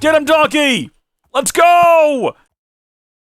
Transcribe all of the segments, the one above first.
Get him, donkey! Let's go!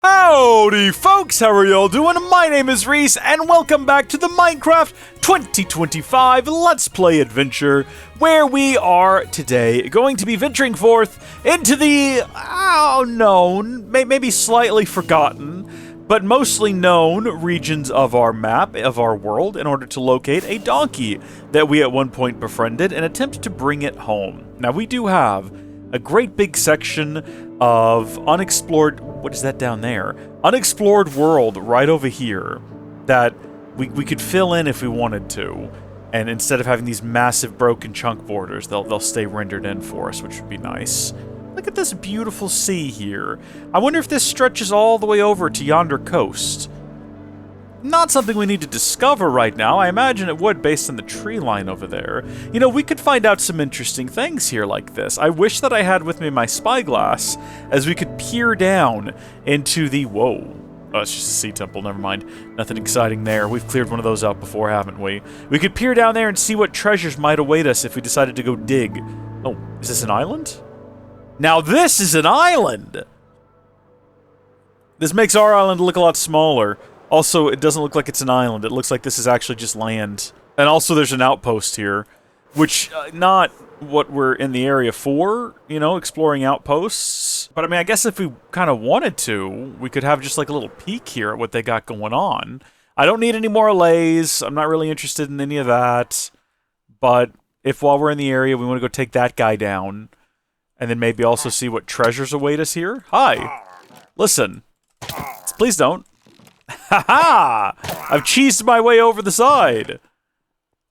Howdy, folks! How are y'all doing? My name is Reese, and welcome back to the Minecraft 2025 Let's Play Adventure, where we are today going to be venturing forth into the unknown, maybe slightly forgotten, but mostly known regions of our map, of our world, in order to locate a donkey that we at one point befriended and attempt to bring it home. Now, we do have a great big section of unexplored, what is that down there? Unexplored world right over here that we could fill in if we wanted to. And instead of having these massive broken chunk borders, they'll stay rendered in for us, which would be nice. Look at this beautiful sea here. I wonder if this stretches all the way over to yonder coast. Not something we need to discover right now. I imagine it would based on the tree line over there. You know, we could find out some interesting things here like this. I wish that I had with me my spyglass, as we could peer down into the... Whoa. Oh, it's just a sea temple, never mind. Nothing exciting there. We've cleared one of those out before, haven't we? We could peer down there and see what treasures might await us if we decided to go dig. Oh, is this an island? Now this is an island! This makes our island look a lot smaller. Also, it doesn't look like it's an island. It looks like this is actually just land. And also there's an outpost here, which, not what we're in the area for, you know, exploring outposts. But I mean, I guess if we kind of wanted to, we could have just like a little peek here at what they got going on. I don't need any more allays. I'm not really interested in any of that. But if while we're in the area, we want to go take that guy down, and then maybe also see what treasures await us here. Hi. Listen. Please don't. Ha-ha! I've cheesed my way over the side.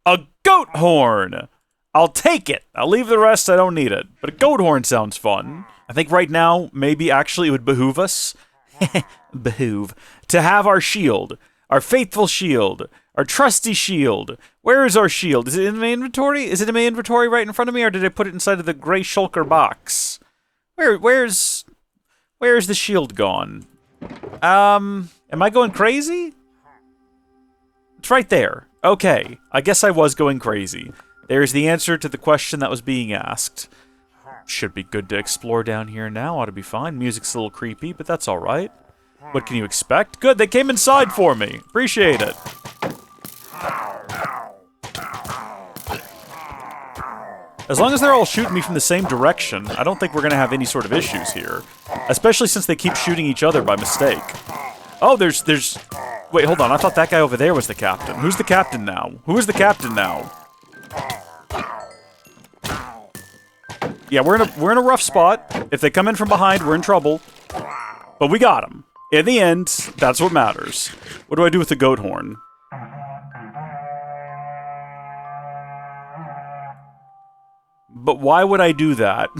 A goat horn! I'll take it. I'll leave the rest, I don't need it. But a goat horn sounds fun. I think right now, maybe actually it would behoove us, to have our shield. Our faithful shield. Our trusty shield. Where is our shield? Is it in my inventory? Is it in my inventory right in front of me, or did I put it inside of the gray shulker box? Where's the shield gone? Am I going crazy? It's right there. Okay, I guess I was going crazy. There's the answer to the question that was being asked. Should be good to explore down here now, ought to be fine. Music's a little creepy, but that's alright. What can you expect? Good, they came inside for me. Appreciate it. As long as they're all shooting me from the same direction, I don't think we're gonna have any sort of issues here. Especially since they keep shooting each other by mistake. Oh, there's... Wait, hold on. I thought that guy over there was the captain. Who's the captain now? Who is the captain now? Yeah, we're in a rough spot. If they come in from behind, we're in trouble. But we got him. In the end, that's what matters. What do I do with the goat horn? But why would I do that?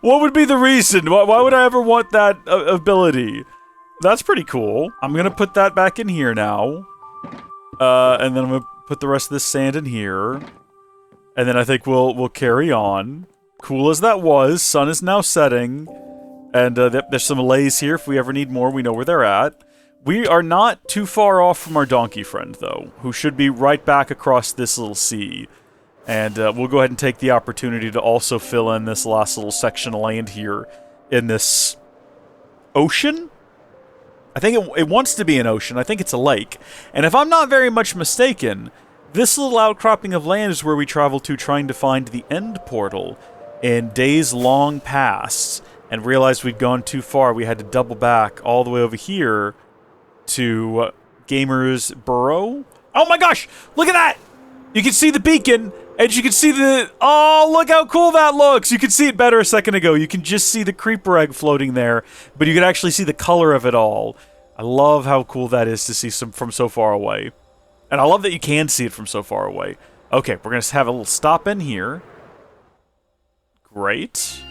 What would be the reason? Why would I ever want that ability? That's pretty cool. I'm gonna put that back in here now. And then I'm gonna put the rest of this sand in here. And then I think we'll carry on. Cool as that was, sun is now setting. And there's some allays here. If we ever need more, we know where they're at. We are not too far off from our donkey friend, though, who should be right back across this little sea. And we'll go ahead and take the opportunity to also fill in this last little section of land here in this ocean? I think it wants to be an ocean. I think it's a lake. And if I'm not very much mistaken, this little outcropping of land is where we travel to trying to find the end portal in days long past, and realized we'd gone too far. We had to double back all the way over here to Gamers Burough. Oh my gosh! Look at that! You can see the beacon, and you can see the... Oh, look how cool that looks! You can see it better a second ago. You can just see the creeper egg floating there, but you can actually see the color of it all. I love how cool that is to see from so far away. And I love that you can see it from so far away. Okay, we're going to have a little stop in here. Great.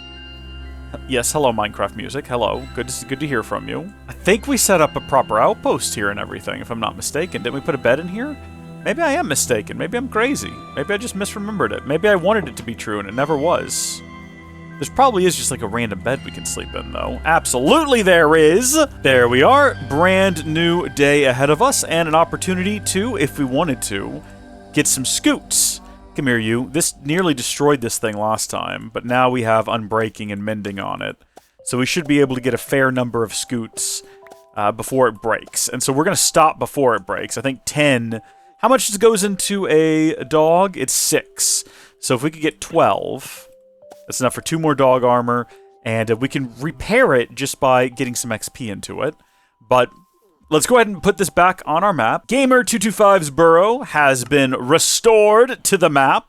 Yes, hello, Minecraft music. Hello. Good to hear from you. I think we set up a proper outpost here and everything, if I'm not mistaken. Didn't we put a bed in here? Maybe I am mistaken. Maybe I'm crazy. Maybe I just misremembered it. Maybe I wanted it to be true and it never was. There probably is just like a random bed we can sleep in, though. Absolutely there is! There we are. Brand new day ahead of us and an opportunity to, if we wanted to, get some scoots. Come here, you. This nearly destroyed this thing last time, but now we have unbreaking and mending on it. So we should be able to get a fair number of scoots before it breaks. And so we're going to stop before it breaks. I think 10. How much goes into a dog? It's 6. So if we could get 12, that's enough for 2 more dog armor. And we can repair it just by getting some XP into it. But let's go ahead and put this back on our map. Gamer225's Burough has been restored to the map.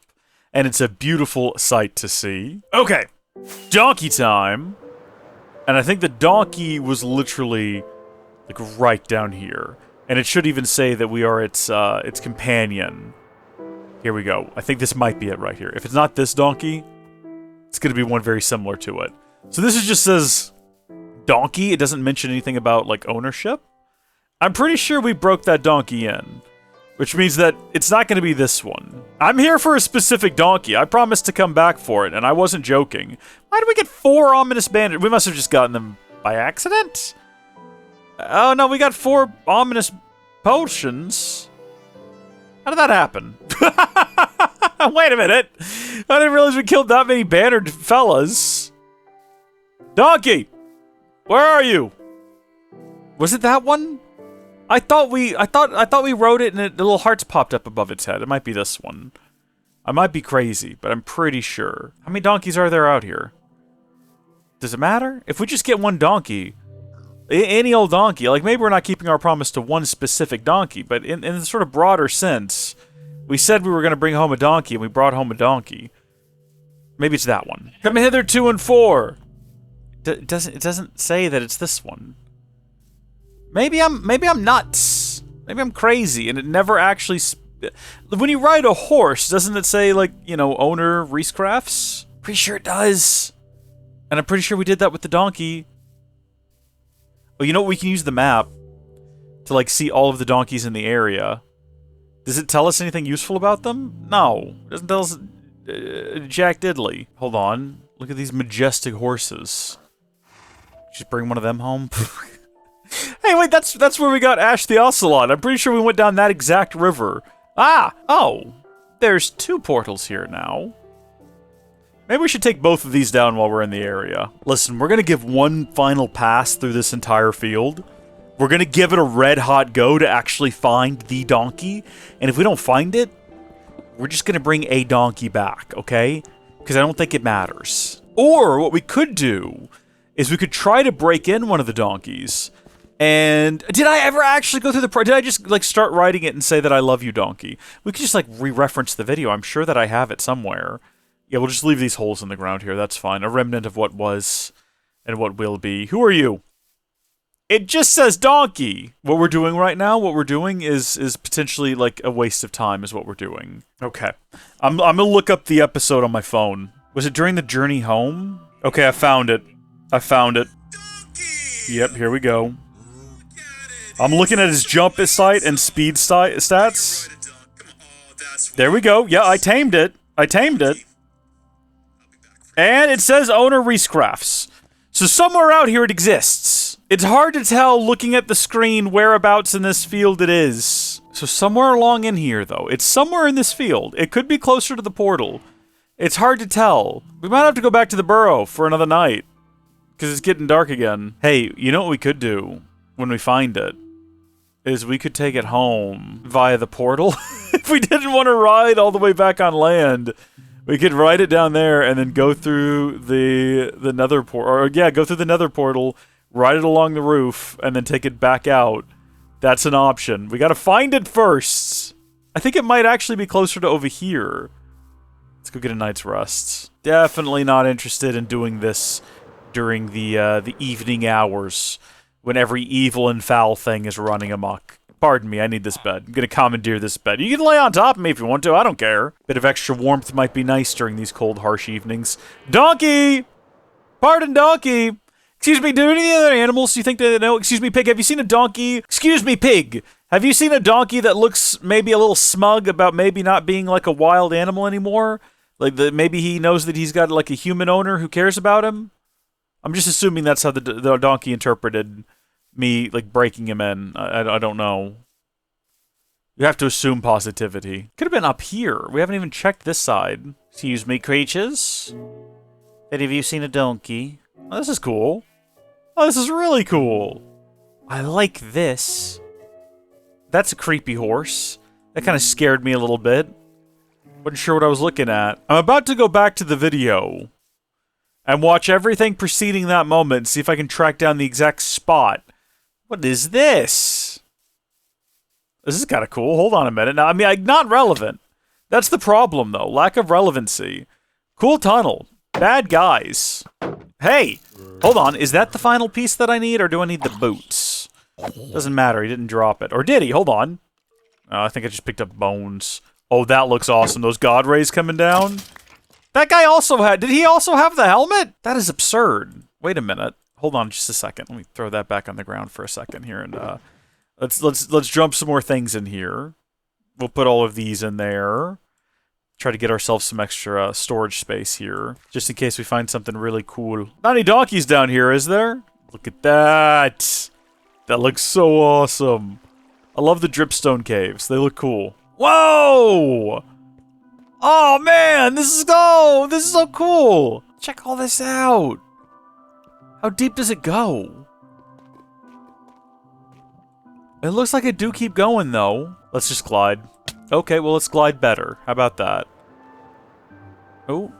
And it's a beautiful sight to see. Okay, donkey time. And I think the donkey was literally, like, right down here. And it should even say that we are its companion. Here we go. I think this might be it right here. If it's not this donkey, it's going to be one very similar to it. So this is just says donkey. It doesn't mention anything about, like, ownership. I'm pretty sure we broke that donkey in, which means that it's not going to be this one. I'm here for a specific donkey. I promised to come back for it, and I wasn't joking. Why did we get 4 ominous bandits? We must have just gotten them by accident. Oh, no, we got 4 ominous potions. How did that happen? Wait a minute. I didn't realize we killed that many bannered fellas. Donkey! Where are you? Was it that one? I thought we wrote it and the little hearts popped up above its head. It might be this one. I might be crazy, but I'm pretty sure. How many donkeys are there out here? Does it matter? If we just get one donkey, any old donkey, like maybe we're not keeping our promise to one specific donkey, but in the sort of broader sense, we said we were going to bring home a donkey and we brought home a donkey. Maybe it's that one. Come hither 2 and 4. It doesn't say that it's this one. Maybe I'm nuts. Maybe I'm crazy, and it never actually. When you ride a horse, doesn't it say like owner Reescrafts? Pretty sure it does. And I'm pretty sure we did that with the donkey. Well, you know what? We can use the map to like see all of the donkeys in the area. Does it tell us anything useful about them? No, it doesn't tell us jack diddly. Hold on. Look at these majestic horses. Just bring one of them home. Hey, wait, that's where we got Ash the Ocelot. I'm pretty sure we went down that exact river. Oh, there's 2 portals here now. Maybe we should take both of these down while we're in the area. Listen, we're gonna give one final pass through this entire field. We're gonna give it a red-hot go to actually find the donkey. And if we don't find it, we're just gonna bring a donkey back, okay? Because I don't think it matters. Or what we could do is we could try to break in one of the donkeys. And did I ever actually go through did I just like start writing it and say that I love you, donkey? We could just like re-reference the video. I'm sure that I have it somewhere. Yeah, we'll just leave these holes in the ground here. That's fine. A remnant of what was and what will be. Who are you? It just says donkey. What we're doing right now, is potentially like a waste of time is what we're doing. Okay. I'm gonna look up the episode on my phone. Was it during the journey home? Okay, I found it. Donkey! Yep, here we go. I'm looking at his jump sight and speed stats. There we go. Yeah, I tamed it. And it says owner Reescrafts. So somewhere out here it exists. It's hard to tell looking at the screen whereabouts in this field it is. So somewhere along in here, though. It's somewhere in this field. It could be closer to the portal. It's hard to tell. We might have to go back to the Burough for another night. Because it's getting dark again. Hey, you know what we could do when we find it? Is we could take it home via the portal. If we didn't want to ride all the way back on land, we could ride it down there and then go through the nether portal. Or yeah, go through the nether portal, ride it along the roof, and then take it back out. That's an option. We gotta find it first. I think it might actually be closer to over here. Let's go get a night's rest. Definitely not interested in doing this during the evening hours when every evil and foul thing is running amok. Pardon me, I need this bed. I'm gonna commandeer this bed. You can lay on top of me if you want to, I don't care. Bit of extra warmth might be nice during these cold, harsh evenings. Donkey! Pardon, donkey! Excuse me, do any other animals you think they know? Excuse me, pig, have you seen a donkey? Excuse me, pig! Have you seen a donkey that looks maybe a little smug about maybe not being like a wild animal anymore? Like, maybe he knows that he's got like a human owner who cares about him? I'm just assuming that's how the donkey interpreted me, like, breaking him in. I don't know. You have to assume positivity. Could have been up here. We haven't even checked this side. Excuse me, creatures. Any of you seen a donkey? Oh, this is cool. Oh, this is really cool. I like this. That's a creepy horse. That kind of scared me a little bit. Wasn't sure what I was looking at. I'm about to go back to the video and watch everything preceding that moment and see if I can track down the exact spot. What is this? This is kind of cool. Hold on a minute. Now, I mean, not relevant. That's the problem, though. Lack of relevancy. Cool tunnel. Bad guys. Hey! Hold on. Is that the final piece that I need, or do I need the boots? Doesn't matter. He didn't drop it. Or did he? Hold on. I think I just picked up bones. Oh, that looks awesome. Those god rays coming down. That guy also had... Did he also have the helmet? That is absurd. Wait a minute. Hold on just a second. Let me throw that back on the ground for a second here, and let's jump some more things in here. We'll put all of these in there. Try to get ourselves some extra storage space here, just in case we find something really cool. Not any donkeys down here, is there? Look at that. That looks so awesome. I love the dripstone caves. They look cool. Whoa! Oh man, this is so cool. Check all this out. How deep does it go? It looks like it do keep going though. Let's just glide. Okay, well let's glide better. How about that? Oh,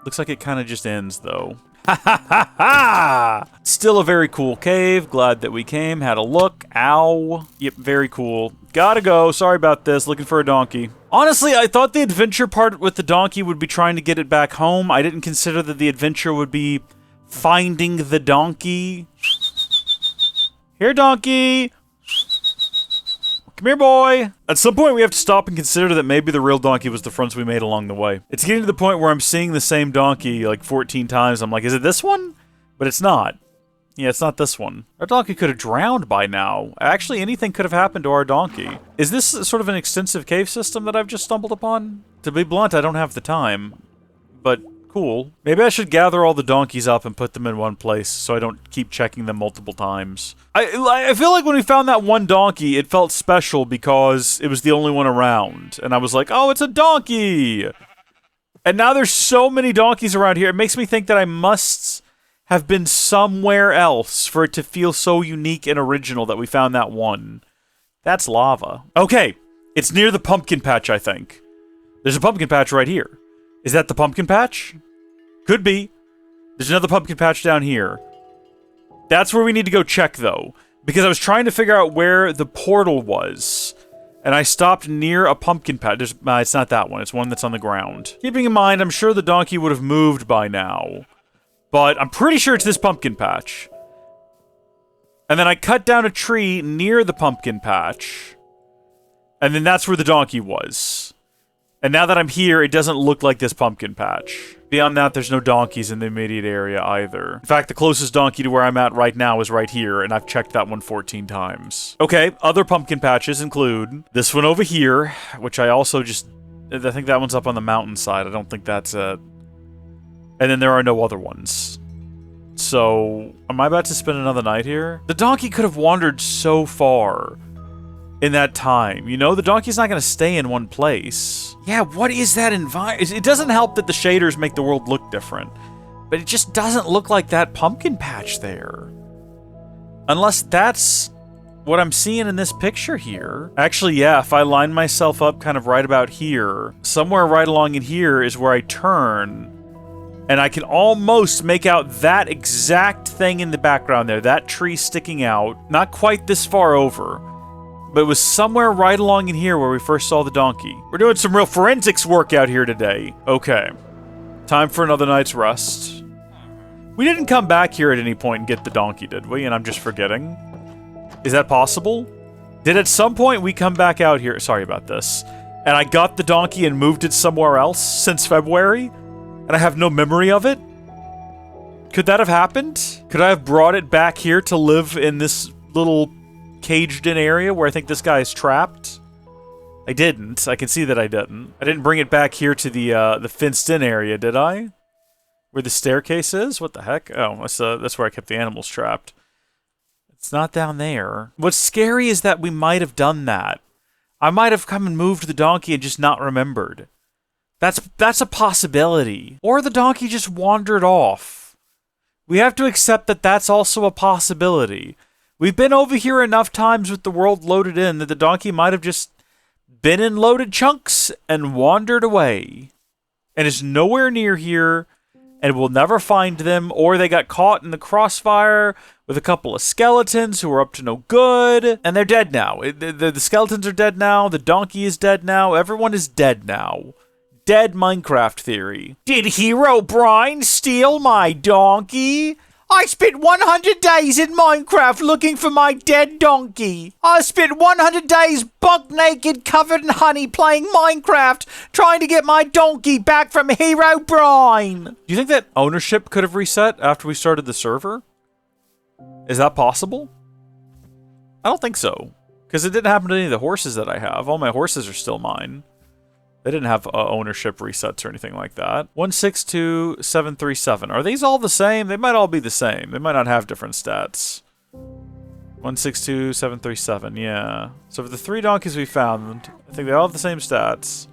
looks like it kind of just ends though. Ha ha ha ha! Still a very cool cave. Glad that we came. Had a look. Ow. Yep, very cool. Gotta go. Sorry about this. Looking for a donkey. Honestly, I thought the adventure part with the donkey would be trying to get it back home. I didn't consider that the adventure would be finding the donkey. Here, donkey. Come here, boy! At some point, we have to stop and consider that maybe the real donkey was the friends we made along the way. It's getting to the point where I'm seeing the same donkey like 14 times. I'm like, is it this one? But it's not. Yeah, it's not this one. Our donkey could have drowned by now. Actually, anything could have happened to our donkey. Is this sort of an extensive cave system that I've just stumbled upon? To be blunt, I don't have the time. But cool. Maybe I should gather all the donkeys up and put them in one place so I don't keep checking them multiple times. I feel like when we found that one donkey, it felt special because it was the only one around. And I was like, oh, it's a donkey! And now there's so many donkeys around here, it makes me think that I must have been somewhere else for it to feel so unique and original that we found that one. That's lava. Okay, it's near the pumpkin patch, I think. There's a pumpkin patch right here. Is that the pumpkin patch? Could be. There's another pumpkin patch down here. That's where we need to go check, though. Because I was trying to figure out where the portal was. And I stopped near a pumpkin patch. It's not that one. It's one that's on the ground. Keeping in mind, I'm sure the donkey would have moved by now. But I'm pretty sure it's this pumpkin patch. And then I cut down a tree near the pumpkin patch. And then that's where the donkey was. And now that I'm here, it doesn't look like this pumpkin patch. Beyond that, there's no donkeys in the immediate area either. In fact, the closest donkey to where I'm at right now is right here, and I've checked that one 14 times. Okay, other pumpkin patches include this one over here, which I also just... I think that one's up on the mountainside. I don't think that's a... And then there are no other ones. So, am I about to spend another night here? The donkey could have wandered so far in that time. You know, the donkey's not going to stay in one place. Yeah, what is that environment? It doesn't help that the shaders make the world look different. But it just doesn't look like that pumpkin patch there. Unless that's what I'm seeing in this picture here. Actually, yeah, if I line myself up kind of right about here, somewhere right along in here is where I turn. And I can almost make out that exact thing in the background there. That tree sticking out. Not quite this far over. But it was somewhere right along in here where we first saw the donkey. We're doing some real forensics work out here today. Okay. Time for another night's rest. We didn't come back here at any point and get the donkey, did we? And I'm just forgetting. Is that possible? Did at some point we come back out here... Sorry about this. And I got the donkey and moved it somewhere else since February? And I have no memory of it? Could that have happened? Could I have brought it back here to live in this little caged-in area where I think this guy is trapped? I didn't. I can see that I didn't. I didn't bring it back here to the fenced-in area, did I? Where the staircase is? What the heck? Oh, that's where I kept the animals trapped. It's not down there. What's scary is that we might have done that. I might have come and moved the donkey and just not remembered. That's a possibility. Or the donkey just wandered off. We have to accept that that's also a possibility. We've been over here enough times with the world loaded in that the donkey might have just been in loaded chunks and wandered away. And is nowhere near here, and we'll never find them, or they got caught in the crossfire with a couple of skeletons who are up to no good, and they're dead now. The skeletons are dead now, the donkey is dead now, everyone is dead now. Dead Minecraft theory. Did Herobrine steal my donkey? I spent 100 days in Minecraft looking for my dead donkey. I spent 100 days buck naked, covered in honey, playing Minecraft, trying to get my donkey back from Herobrine. Do you think that ownership could have reset after we started the server? Is that possible? I don't think so. Because it didn't happen to any of the horses that I have. All my horses are still mine. They didn't have ownership resets or anything like that. 162737. Are these all the same? They might all be the same. They might not have different stats. 162737, yeah. So for the 3 donkeys we found, I think they all have the same stats.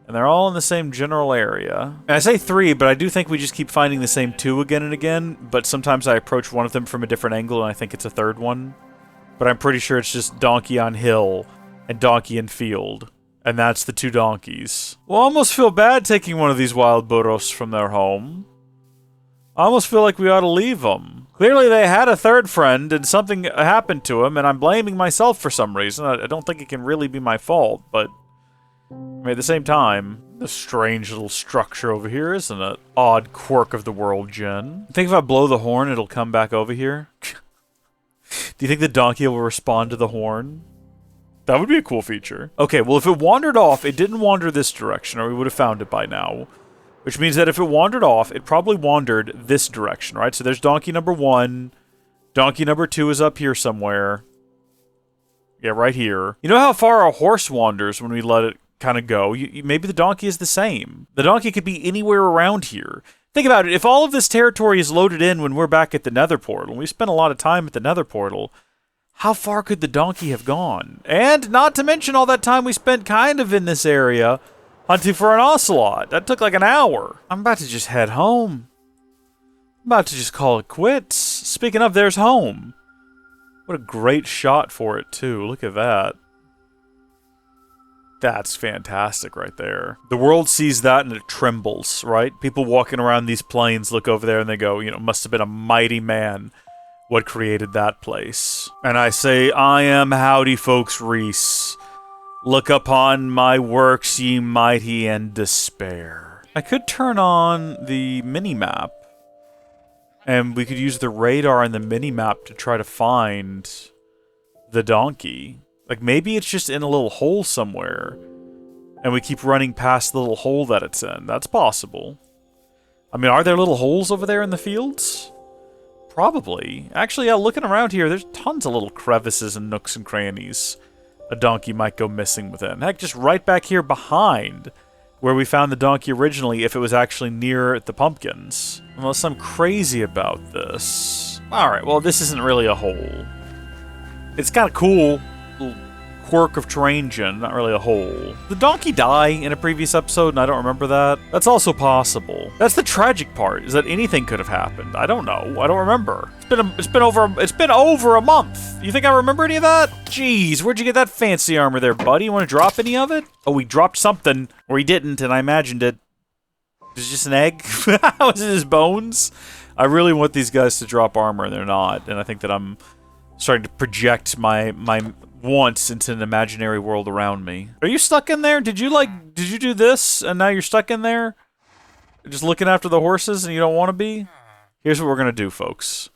And they're all in the same general area. And I say 3, but I do think we just keep finding the same 2 again and again. But sometimes I approach one of them from a different angle and I think it's a 3rd one. But I'm pretty sure it's just donkey on hill and donkey in field. And that's the 2 donkeys. Well, I almost feel bad taking one of these wild Buroughs from their home. I almost feel like we ought to leave them. Clearly they had a 3rd friend and something happened to him, and I'm blaming myself for some reason. I don't think it can really be my fault, but I mean, at the same time, a strange little structure over here, isn't it? Odd quirk of the world, Jen. You think if I blow the horn, it'll come back over here? Do you think the donkey will respond to the horn? That would be a cool feature. Okay, well, if it wandered off, it didn't wander this direction, or we would have found it by now. Which means that if it wandered off, it probably wandered this direction, right? So there's donkey number 1. Donkey number 2 is up here somewhere. Yeah, right here. You know how far a horse wanders when we let it kind of go? Maybe the donkey is the same. The donkey could be anywhere around here. Think about it. If all of this territory is loaded in when we're back at the nether portal, and we spent a lot of time at the nether portal, how far could the donkey have gone? And not to mention all that time we spent kind of in this area hunting for an ocelot. That took like an hour. I'm about to just head home. I'm about to just call it quits. Speaking of, there's home. What a great shot for it, too. Look at that. That's fantastic right there. The world sees that and it trembles, right? People walking around these plains look over there and they go, you know, must have been a mighty man what created that place. And I say, I am Howdy Folks Reese. Look upon my works, ye mighty, and despair. I could turn on the mini-map, and we could use the radar and the mini-map to try to find the donkey. Like, maybe it's just in a little hole somewhere, and we keep running past the little hole that it's in. That's possible. I mean, are there little holes over there in the fields? Probably. Actually, yeah, looking around here, there's tons of little crevices and nooks and crannies a donkey might go missing within. Heck, just right back here behind where we found the donkey originally if it was actually near the pumpkins. Unless I'm crazy about this. Alright, well, this isn't really a hole. It's kind of cool. Little quirk of terrain, Jen, not really a hole. Did the donkey die in a previous episode and I don't remember that? That's also possible. That's the tragic part, is that anything could have happened. I don't know. I don't remember. It's been over a month. You think I remember any of that? Jeez, where'd you get that fancy armor there, buddy? You want to drop any of it? Oh, we dropped something, or he didn't, and I imagined it. It was just an egg? Was it his bones? I really want these guys to drop armor, and they're not, and I think that I'm starting to project my wants into an imaginary world around me. Are you stuck in there? Did you do this, and now you're stuck in there? Just looking after the horses, and you don't want to be? Here's what we're going to do, folks.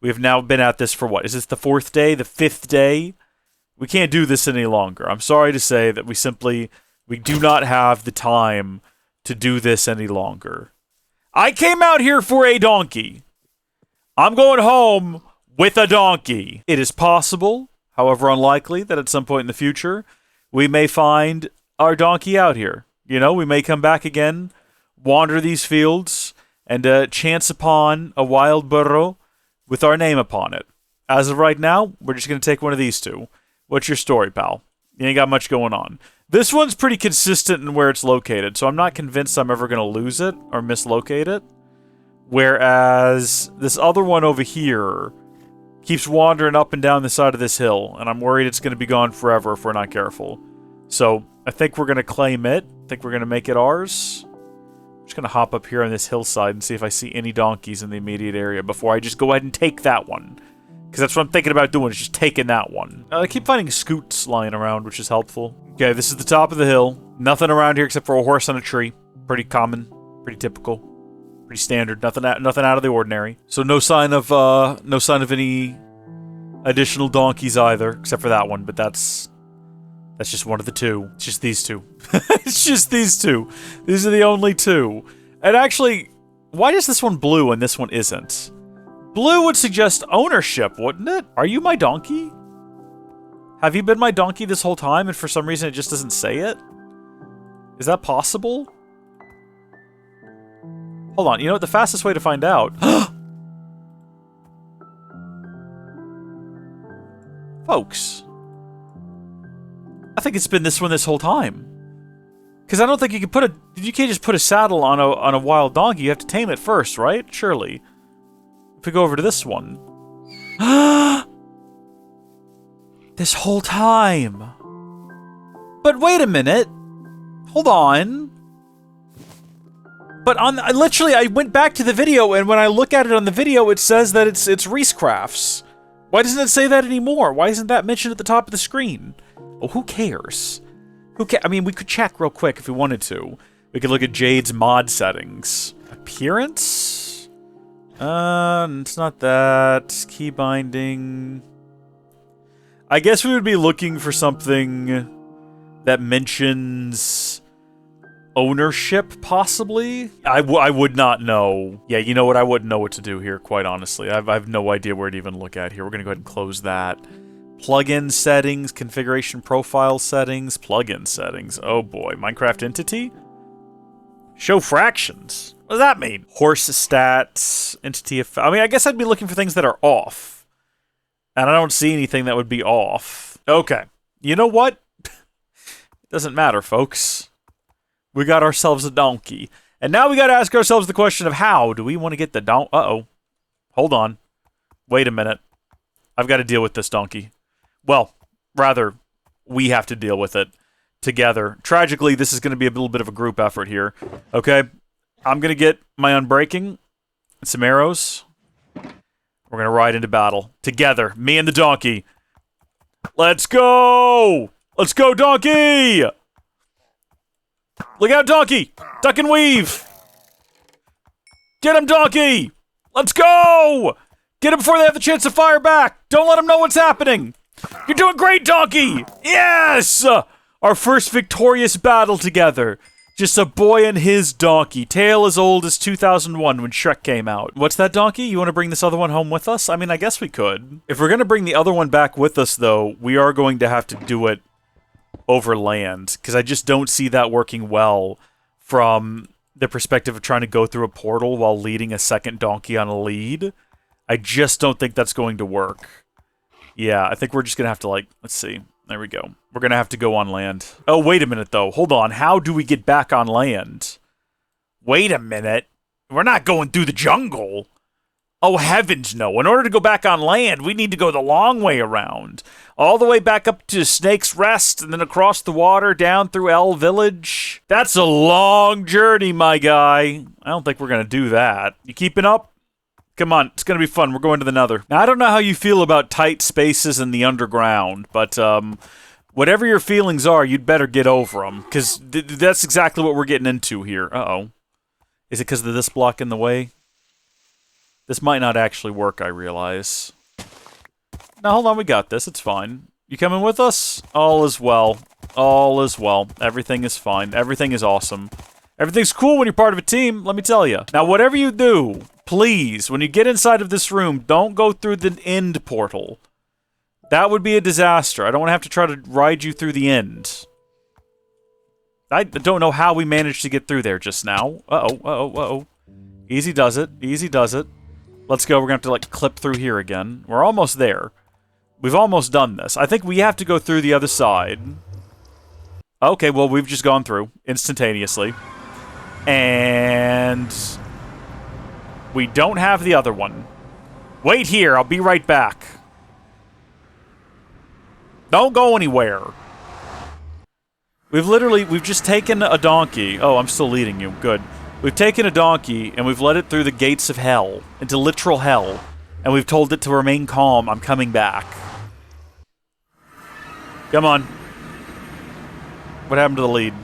We have now been at this for what? Is this the 4th day? The 5th day? We can't do this any longer. I'm sorry to say that we do not have the time to do this any longer. I came out here for a donkey. I'm going home with a donkey. It is possible, however unlikely, that at some point in the future, we may find our donkey out here. You know, we may come back again, wander these fields, and chance upon a wild Burough with our name upon it. As of right now, we're just going to take one of these 2. What's your story, pal? You ain't got much going on. This one's pretty consistent in where it's located, so I'm not convinced I'm ever going to lose it or mislocate it. Whereas this other one over here keeps wandering up and down the side of this hill, and I'm worried it's going to be gone forever if we're not careful. So I think we're going to claim it. I think we're going to make it ours. I'm just going to hop up here on this hillside and see if I see any donkeys in the immediate area before I just go ahead and take that one. Because that's what I'm thinking about doing, is just taking that one. I keep finding scoots lying around, which is helpful. Okay, this is the top of the hill. Nothing around here except for a horse on a tree. Pretty common. Pretty typical. Pretty standard. Nothing out of the ordinary. So no sign of any additional donkeys either, except for that one. But that's just one of the two. It's just these two. It's just these two. These are the only two. And actually, why is this one blue and this one isn't? Blue would suggest ownership, wouldn't it? Are you my donkey? Have you been my donkey this whole time and for some reason it just doesn't say it? Is that possible? Hold on, you know what? The fastest way to find out... Folks. I think it's been this one this whole time. Because I don't think you can put a... You can't just put a saddle on a wild donkey. You have to tame it first, right? Surely. If we go over to this one... This whole time! But wait a minute! Hold on! But literally, I went back to the video, and when I look at it on the video, it says that it's Reese Crafts. Why doesn't it say that anymore? Why isn't that mentioned at the top of the screen? Oh, who cares? I mean, we could check real quick if we wanted to. We could look at Jade's mod settings. Appearance? It's not that. Key binding. I guess we would be looking for something that mentions ownership, possibly? I would not know. Yeah, you know what? I wouldn't know what to do here, quite honestly. I have no idea where to even look at here. We're going to go ahead and close that. Plugin settings, configuration profile settings, plugin settings. Oh boy, Minecraft entity? Show fractions. What does that mean? Horse stats, entity effect. I mean, I guess I'd be looking for things that are off. And I don't see anything that would be off. Okay. You know what? Doesn't matter, folks. We got ourselves a donkey. And now we got to ask ourselves the question of how do we want to get the donkey? Uh-oh. Hold on. Wait a minute. I've got to deal with this donkey. Well, rather, we have to deal with it together. Tragically, this is going to be a little bit of a group effort here. Okay? I'm going to get my unbreaking and some arrows. We're going to ride into battle. Together. Me and the donkey. Let's go! Let's go, donkey! Look out, donkey! Duck and weave! Get him, donkey! Let's go! Get him before they have the chance to fire back! Don't let them know what's happening! You're doing great, donkey! Yes! Our first victorious battle together. Just a boy and his donkey. Tale as old as 2001 when Shrek came out. What's that, donkey? You want to bring this other one home with us? I mean, I guess we could. If we're going to bring the other one back with us, though, we are going to have to do it over land. Because I just don't see that working well from the perspective of trying to go through a portal while leading a second donkey on a lead. I just don't think that's going to work. Yeah, I think we're just going to have to, like, let's see. There we go. We're going to have to go on land. Oh, wait a minute, though. Hold on. How do we get back on land? Wait a minute. We're not going through the jungle. Oh, heavens no. In order to go back on land, we need to go the long way around. All the way back up to Snake's Rest, and then across the water, down through L Village. That's a long journey, my guy. I don't think we're going to do that. You keeping up? Come on, it's going to be fun. We're going to the Nether. Now, I don't know how you feel about tight spaces in the underground, but whatever your feelings are, you'd better get over them, because that's exactly what we're getting into here. Uh-oh. Is it because of this block in the way? This might not actually work, I realize. Now, hold on, we got this. It's fine. You coming with us? All is well. All is well. Everything is fine. Everything is awesome. Everything's cool when you're part of a team, let me tell you. Now, whatever you do, please, when you get inside of this room, don't go through the end portal. That would be a disaster. I don't want to have to try to ride you through the end. I don't know how we managed to get through there just now. Uh-oh, uh-oh, uh-oh. Easy does it. Easy does it. Let's go. We're going to have to, like, clip through here again. We're almost there. We've almost done this. I think we have to go through the other side. Okay, well, we've just gone through instantaneously. And we don't have the other one. Wait here, I'll be right back. Don't go anywhere. We've just taken a donkey. Oh, I'm still leading you. Good. We've taken a donkey, and we've led it through the gates of hell, into literal hell, and we've told it to remain calm. I'm coming back. Come on. What happened to the lead?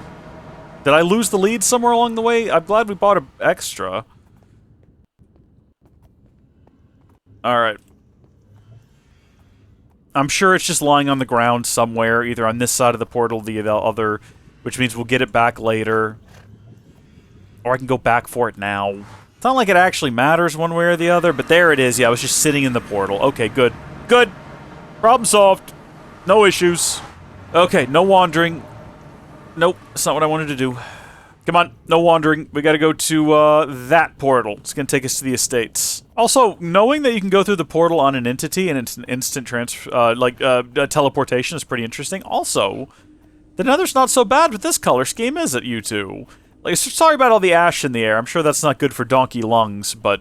Did I lose the lead somewhere along the way? I'm glad we bought an extra. Alright. I'm sure it's just lying on the ground somewhere, either on this side of the portal or the other, which means we'll get it back later. Or I can go back for it now. It's not like it actually matters one way or the other, but there it is. Yeah, I was just sitting in the portal. Okay, good. Good! Problem solved. No issues. Okay, no wandering. Nope, that's not what I wanted to do. Come on, no wandering. We gotta go to, that portal. It's gonna take us to the estates. Also, knowing that you can go through the portal on an entity and it's an instant transfer, teleportation is pretty interesting. Also, the Nether's not so bad with this color scheme, is it, you two? Like, sorry about all the ash in the air. I'm sure that's not good for donkey lungs, but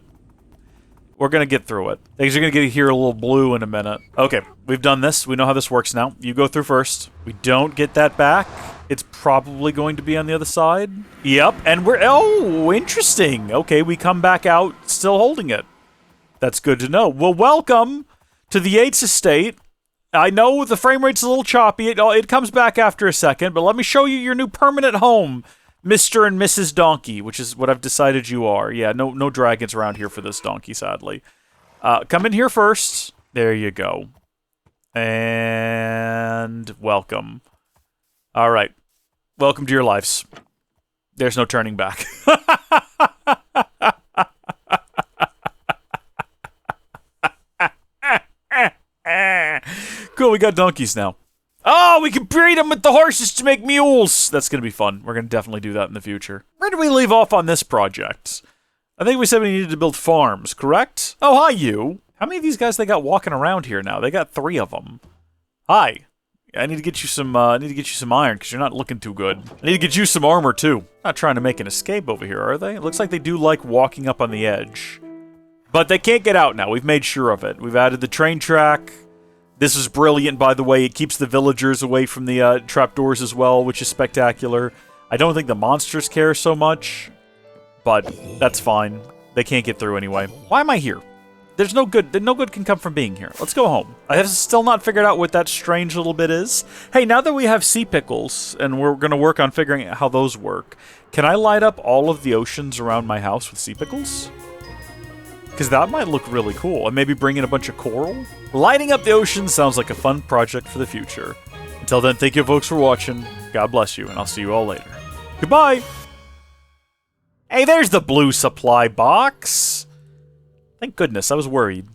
we're gonna get through it. Things are gonna get here a little blue in a minute. Okay, we've done this. We know how this works now. You go through first. We don't get that back. It's probably going to be on the other side. Yep, and we're... Oh, interesting. Okay, we come back out still holding it. That's good to know. Well, welcome to the Yates Estate. I know the frame rate's a little choppy. It comes back after a second, but let me show you your new permanent home, Mr. and Mrs. Donkey, which is what I've decided you are. Yeah, no dragons around here for this donkey, sadly. Come in here first. There you go. And welcome. All right. Welcome to your lives. There's no turning back. Cool, we got donkeys now. Oh, we can breed them with the horses to make mules. That's going to be fun. We're going to definitely do that in the future. Where did we leave off on this project? I think we said we needed to build farms, correct? Oh, hi, you. How many of these guys they got walking around here now? They got 3 of them. Hi. I need to get you some, iron, because you're not looking too good. I need to get you some armor, too. Not trying to make an escape over here, are they? It looks like they do like walking up on the edge. But they can't get out now. We've made sure of it. We've added the train track. This is brilliant, by the way. It keeps the villagers away from the trapdoors as well, which is spectacular. I don't think the monsters care so much, but that's fine. They can't get through anyway. Why am I here? There's no good. No good can come from being here. Let's go home. I have still not figured out what that strange little bit is. Hey, now that we have sea pickles, and we're going to work on figuring out how those work, can I light up all of the oceans around my house with sea pickles? Because that might look really cool. And maybe bring in a bunch of coral? Lighting up the ocean sounds like a fun project for the future. Until then, thank you folks for watching. God bless you, and I'll see you all later. Goodbye! Hey, there's the blue supply box! Thank goodness, I was worried.